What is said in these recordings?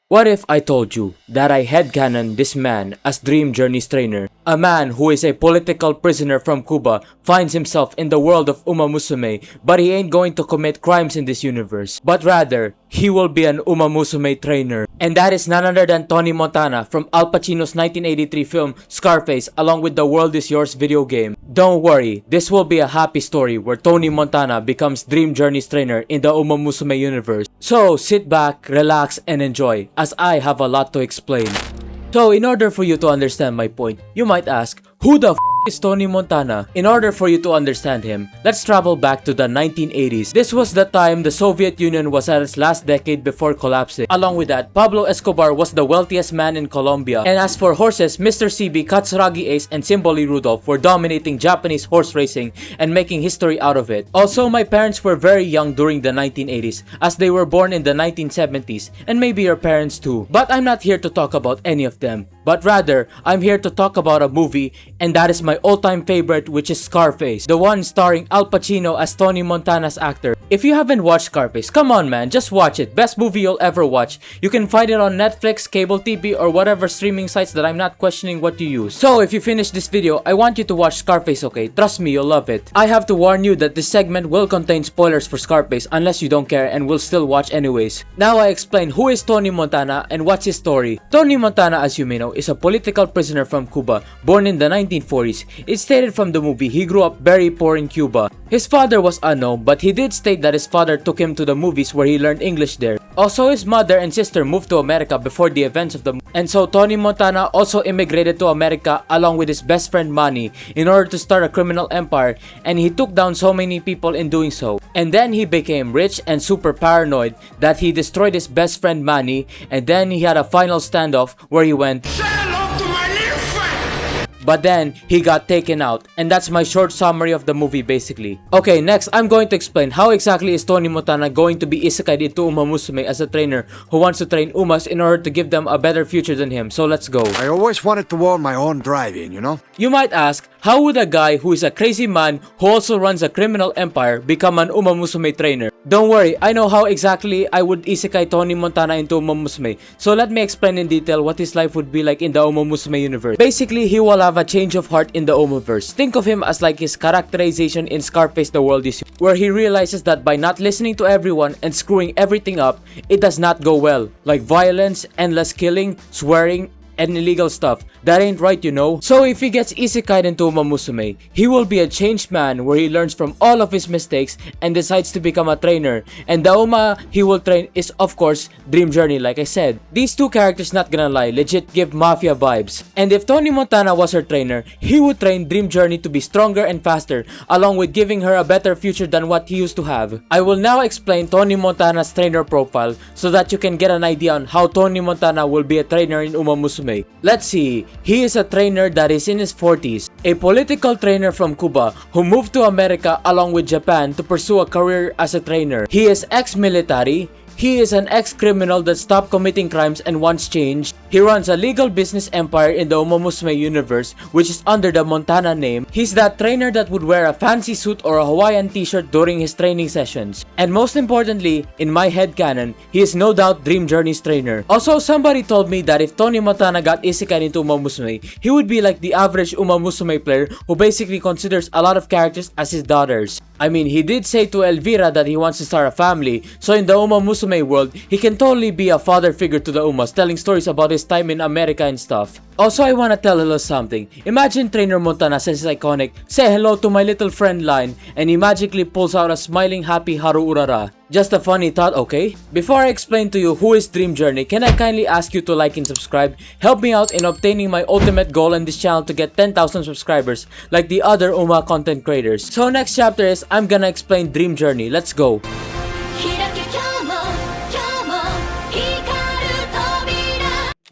What if I told you that I headcanon this man as Dream Journey's trainer? A man who is a political prisoner from Cuba finds himself in the world of Uma Musume, but he ain't going to commit crimes in this universe, but rather, he will be an umamusume trainer. And that is none other than Tony Montana from Al Pacino's 1983 film Scarface along with the World Is Yours video game. Don't worry, this will be a happy story where Tony Montana becomes Dream Journey's trainer in the Uma Musume universe. So sit back, relax, and enjoy, as I have a lot to explain. So in order for you to understand my point, you might ask, who the f is Tony Montana? In order for you to understand him, let's travel back to the 1980s. This was the time the Soviet Union was at its last decade before collapsing. Along with that, Pablo Escobar was the wealthiest man in Colombia. And as for horses, Mr. CB, Katsuragi Ace, and Simboli Rudolph were dominating Japanese horse racing and making history out of it. Also, my parents were very young during the 1980s as they were born in the 1970s, and maybe your parents too. But I'm not here to talk about any of them, but rather, I'm here to talk about a movie, and that is my all-time favorite, which is Scarface, the one starring Al Pacino as Tony Montana's actor. If you haven't watched Scarface, come on man, just watch it. Best movie you'll ever watch. You can find it on Netflix, cable TV, or whatever streaming sites that I'm not questioning what you use. So if you finish this video, I want you to watch Scarface, okay? Trust me, you'll love it. I have to warn you that this segment will contain spoilers for Scarface unless you don't care and will still watch anyways. Now I explain who is Tony Montana and what's his story. Tony Montana, as you may know, is a political prisoner from Cuba, born in the 1940s. It's stated from the movie he grew up very poor in Cuba. His father was unknown, but he did state that his father took him to the movies where he learned English there. Also, his mother and sister moved to America before the events of the movie. And so Tony Montana also immigrated to America along with his best friend Manny in order to start a criminal empire, and he took down so many people in doing so. And then he became rich and super paranoid that he destroyed his best friend Manny, and then he had a final standoff where he went, but then he got taken out, and that's my short summary of the movie basically. Okay, next I'm going to explain how exactly is Tony Montana going to be isekai'd into Uma Musume as a trainer who wants to train Umas in order to give them a better future than him. So let's go. I always wanted to own my own drive-in, you know? You might ask, how would a guy who is a crazy man who also runs a criminal empire become an Uma Musume trainer? Don't worry, I know how exactly I would isekai Tony Montana into Uma Musume. So let me explain in detail what his life would be like in the Uma Musume universe. Basically, he will have a change of heart in the Umaverse. Think of him as like his characterization in Scarface The World Is Yours, where he realizes that by not listening to everyone and screwing everything up, it does not go well. Like violence, endless killing, swearing, and illegal stuff. That ain't right, you know? So if he gets isekai'd into Uma Musume, he will be a changed man where he learns from all of his mistakes and decides to become a trainer. And the Uma he will train is of course Dream Journey, like I said. These two characters, not gonna lie, legit give mafia vibes. And if Tony Montana was her trainer, he would train Dream Journey to be stronger and faster, along with giving her a better future than what he used to have. I will now explain Tony Montana's trainer profile so that you can get an idea on how Tony Montana will be a trainer in Uma Musume. Let's see, he is a trainer that is in his 40s, a political trainer from Cuba who moved to America along with Japan to pursue a career as a trainer. He is ex-military. He is an ex-criminal that stopped committing crimes and wants change. He runs a legal business empire in the Uma Musume universe, which is under the Montana name. He's that trainer that would wear a fancy suit or a Hawaiian t-shirt during his training sessions. And most importantly, in my headcanon, he is no doubt Dream Journey's trainer. Also, somebody told me that if Tony Montana got isekai'd into Uma Musume, he would be like the average Uma Musume player who basically considers a lot of characters as his daughters. I mean, he did say to Elvira that he wants to start a family, so in the Uma Musume world, he can totally be a father figure to the Umas, telling stories about his time in America and stuff. Also, I wanna tell a little something. Imagine Trainer Montana says his iconic, "Say hello to my little friend" line, and he magically pulls out a smiling happy Haru Urara. Just a funny thought, okay? Before I explain to you who is Dream Journey, can I kindly ask you to like and subscribe? Help me out in obtaining my ultimate goal in this channel to get 10,000 subscribers, like the other Uma content creators. So next chapter is, I'm gonna explain Dream Journey. Let's go!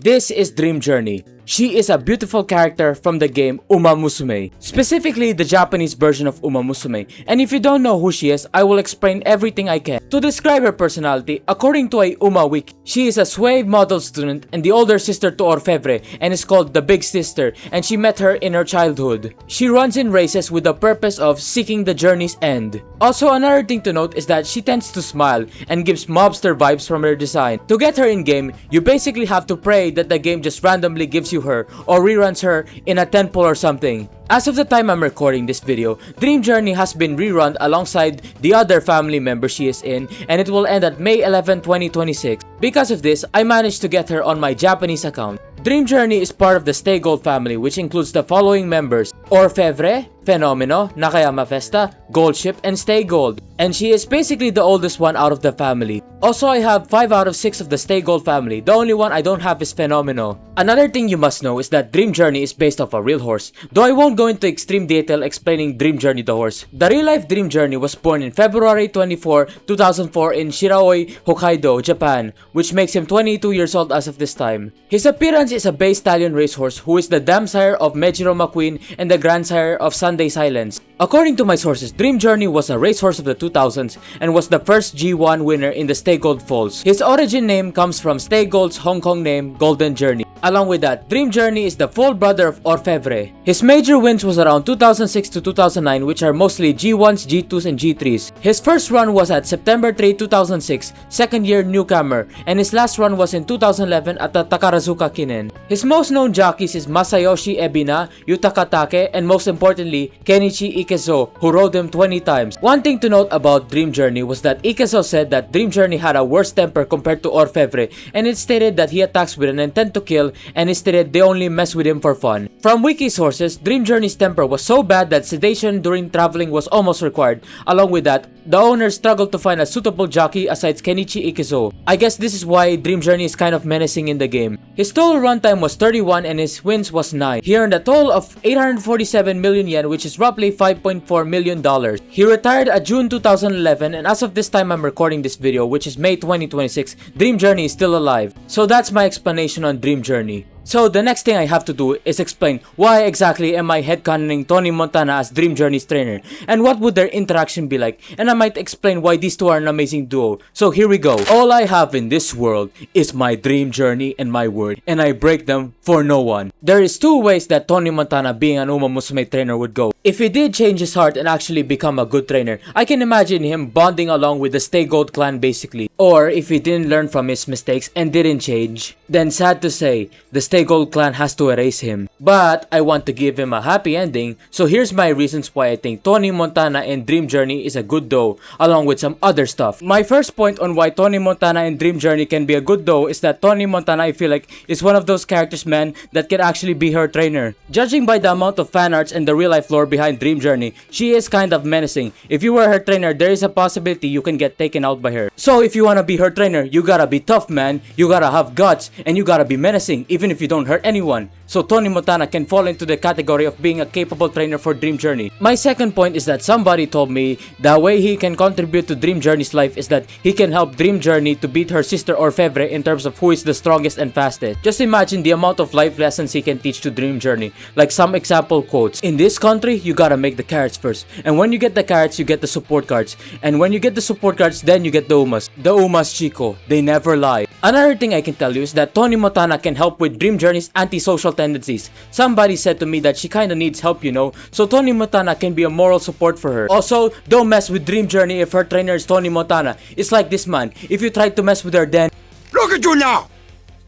This is Dream Journey. She is a beautiful character from the game Uma Musume, specifically the Japanese version of Uma Musume. And if you don't know who she is, I will explain everything I can. To describe her personality, according to a Uma wiki, she is a Swave model student and the older sister to Orfevre and is called the Big Sister, and she met her in her childhood. She runs in races with the purpose of seeking the journey's end. Also, another thing to note is that she tends to smile and gives mobster vibes from her design. To get her in game, you basically have to pray that the game just randomly gives you her or reruns her in a temple or something. As of the time I'm recording this video, Dream Journey has been rerun alongside the other family member she is in, and it will end at May 11, 2026. Because of this, I managed to get her on my Japanese account. Dream Journey is part of the Stay Gold family, which includes the following members: Orfevre, Fenomeno, Nakayama Festa, Goldship, and Stay Gold. And she is basically the oldest one out of the family. Also, I have 5 out of 6 of the Stay Gold family. The only one I don't have is Fenomeno. Another thing you must know is that Dream Journey is based off a real horse, though I won't go into extreme detail explaining Dream Journey the horse. The real-life Dream Journey was born in February 24, 2004 in Shiraoi, Hokkaido, Japan, which makes him 22 years old as of this time. His appearance is a bay stallion racehorse who is the dam sire of Mejiro McQueen and the grandsire of Sunday Silence. According to my sources, Dream Journey was a racehorse of the 2000s and was the first G1 winner in the Stay Gold Falls. His origin name comes from Stay Gold's Hong Kong name, Golden Journey. Along with that, Dream Journey is the full brother of Orfevre. His major wins was around 2006 to 2009, which are mostly G1s, G2s, and G3s. His first run was at September 3, 2006, second year newcomer, and his last run was in 2011 at the Takarazuka Kinen. His most known jockeys is Masayoshi Ebina, Yutaka Take, and most importantly, Kenichi Ikezo, who rode him 20 times. One thing to note about Dream Journey was that Ikezo said that Dream Journey had a worse temper compared to Orfevre, and it stated that he attacks with an intent to kill, and instead they only mess with him for fun. From wiki sources, Dream Journey's temper was so bad that sedation during traveling was almost required. Along with that, the owner struggled to find a suitable jockey aside Kenichi Ikezo. I guess this is why Dream Journey is kind of menacing in the game. His total runtime was 31 and his wins was 9. He earned a total of 847 million yen, which is roughly $5.4 million. He retired at June 2011, and as of this time I'm recording this video, which is May 2026, Dream Journey is still alive. So that's my explanation on Dream Journey. So the next thing I have to do is explain why exactly am I headcanoning Tony Montana as Dream Journey's trainer, and what would their interaction be like, and I might explain why these two are an amazing duo. So here we go. All I have in this world is my Dream Journey and my word, and I break them for no one. There is 2 ways that Tony Montana being an Uma Musume trainer would go. If he did change his heart and actually become a good trainer, I can imagine him bonding along with the Stay Gold clan basically. Or if he didn't learn from his mistakes and didn't change, then sad to say, the Stay Gold clan has to erase him. But I want to give him a happy ending, so here's my reasons why I think Tony Montana and Dream Journey is a good duo, along with some other stuff. My first point on why Tony Montana and Dream Journey can be a good duo is that Tony Montana, I feel like, is one of those characters, man, that can actually be her trainer. Judging by the amount of fan arts and the real life lore behind Dream Journey, she is kind of menacing. If you were her trainer, there is a possibility you can get taken out by her. So if you wanna be her trainer, you gotta be tough, man. You gotta have guts, and you gotta be menacing, even if you don't hurt anyone. So Tony Montana can fall into the category of being a capable trainer for Dream Journey. My second point is that somebody told me the way he can contribute to Dream Journey's life is that he can help Dream Journey to beat her sister Orfevre in terms of who is the strongest and fastest. Just imagine the amount of life lessons he can teach to Dream Journey. Like some example quotes. In this country, you gotta make the carrots first. And when you get the carrots, you get the support cards. And when you get the support cards, then you get the umas. The umas, Chico. They never lie. Another thing I can tell you is that Tony Montana can help with Dream Journey's antisocial tendencies. Somebody said to me that she kinda needs help, you know, so Tony Montana can be a moral support for her. Also, don't mess with Dream Journey if her trainer is Tony Montana. It's like this, man. If you try to mess with her, then Look at you now!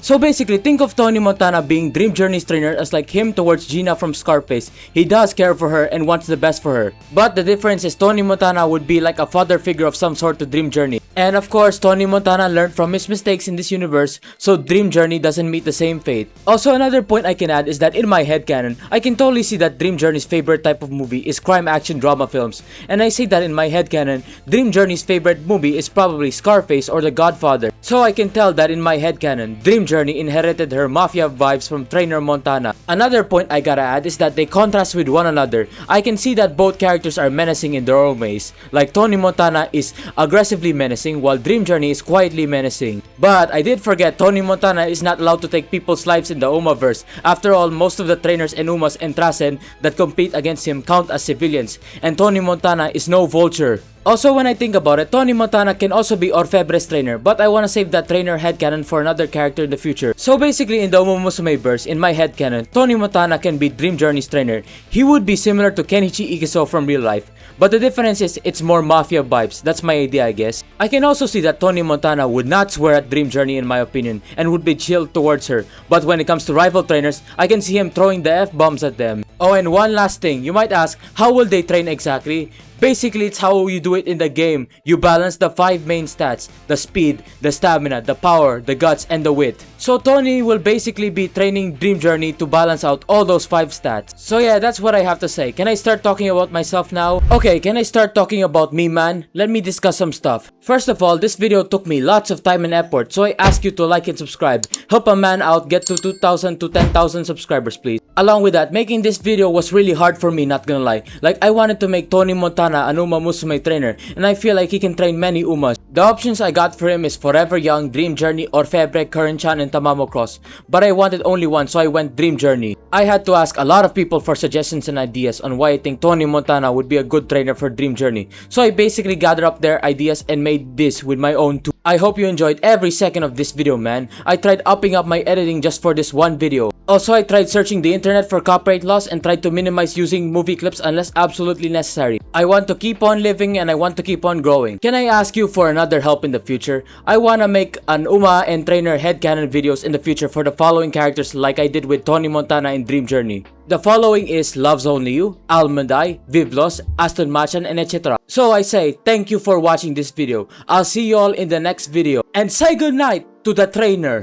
So basically, think of Tony Montana being Dream Journey's trainer as like him towards Gina from Scarface. He does care for her and wants the best for her. But the difference is Tony Montana would be like a father figure of some sort to Dream Journey. And of course, Tony Montana learned from his mistakes in this universe, so Dream Journey doesn't meet the same fate. Also, another point I can add is that in my headcanon, I can totally see that Dream Journey's favorite type of movie is crime action drama films. And I say that in my headcanon, Dream Journey's favorite movie is probably Scarface or The Godfather. So I can tell that in my headcanon, Dream Journey inherited her mafia vibes from trainer Montana. Another point I gotta add is that they contrast with one another. I can see that both characters are menacing in their own ways. Like Tony Montana is aggressively menacing, menacing while Dream Journey is quietly menacing. But I did forget Tony Montana is not allowed to take people's lives in the Umaverse. After all, most of the trainers and Umas and Trasen that compete against him count as civilians, and Tony Montana is no vulture. Also, when I think about it, Tony Montana can also be Orfebre's trainer, but I wanna save that trainer headcanon for another character in the future. So basically, in the Umamusume verse, in my headcanon, Tony Montana can be Dream Journey's trainer. He would be similar to Kenichi Ikiso from real life, but the difference is it's more mafia vibes. That's my idea, I guess. I can also see that Tony Montana would not swear at Dream Journey in my opinion, and would be chill towards her. But when it comes to rival trainers, I can see him throwing the F-bombs at them. Oh, and one last thing, you might ask, how will they train exactly? Basically, it's how you do it in the game. You balance the 5 main stats: the speed, the stamina, the power, the guts, and the wit. So Tony will basically be training Dream Journey to balance out all those 5 stats. So yeah, that's what I have to say. Can I start talking about myself now? Okay, can I start talking about me, man? Let me discuss some stuff. First of all, this video took me lots of time and effort, so I ask you to like and subscribe. Help a man out get to 2,000 to 10,000 subscribers, please. Along with that, making this video was really hard for me, not gonna lie. Like, I wanted to make Tony Montana an Uma Musume trainer, and I feel like he can train many Umas. The options I got for him is Forever Young, Dream Journey, Orfebre, Current-chan, and Tamamo Cross. But I wanted only one, so I went Dream Journey. I had to ask a lot of people for suggestions and ideas on why I think Tony Montana would be a good trainer for Dream Journey. So I basically gathered up their ideas and made this with my own too. I hope you enjoyed every second of this video, man. I tried upping up my editing just for this one video. Also, I tried searching the internet for copyright laws and tried to minimize using movie clips unless absolutely necessary. I want to keep on living and I want to keep on growing. Can I ask you for another help in the future? I wanna make an Uma and trainer headcanon videos in the future for the following characters like I did with Tony Montana in Dream Journey. The following is Loves Only You, Almondai, Vivlos, Aston Machan, and etc. So I say thank you for watching this video. I'll see you all in the next video. And say goodnight to the trainer.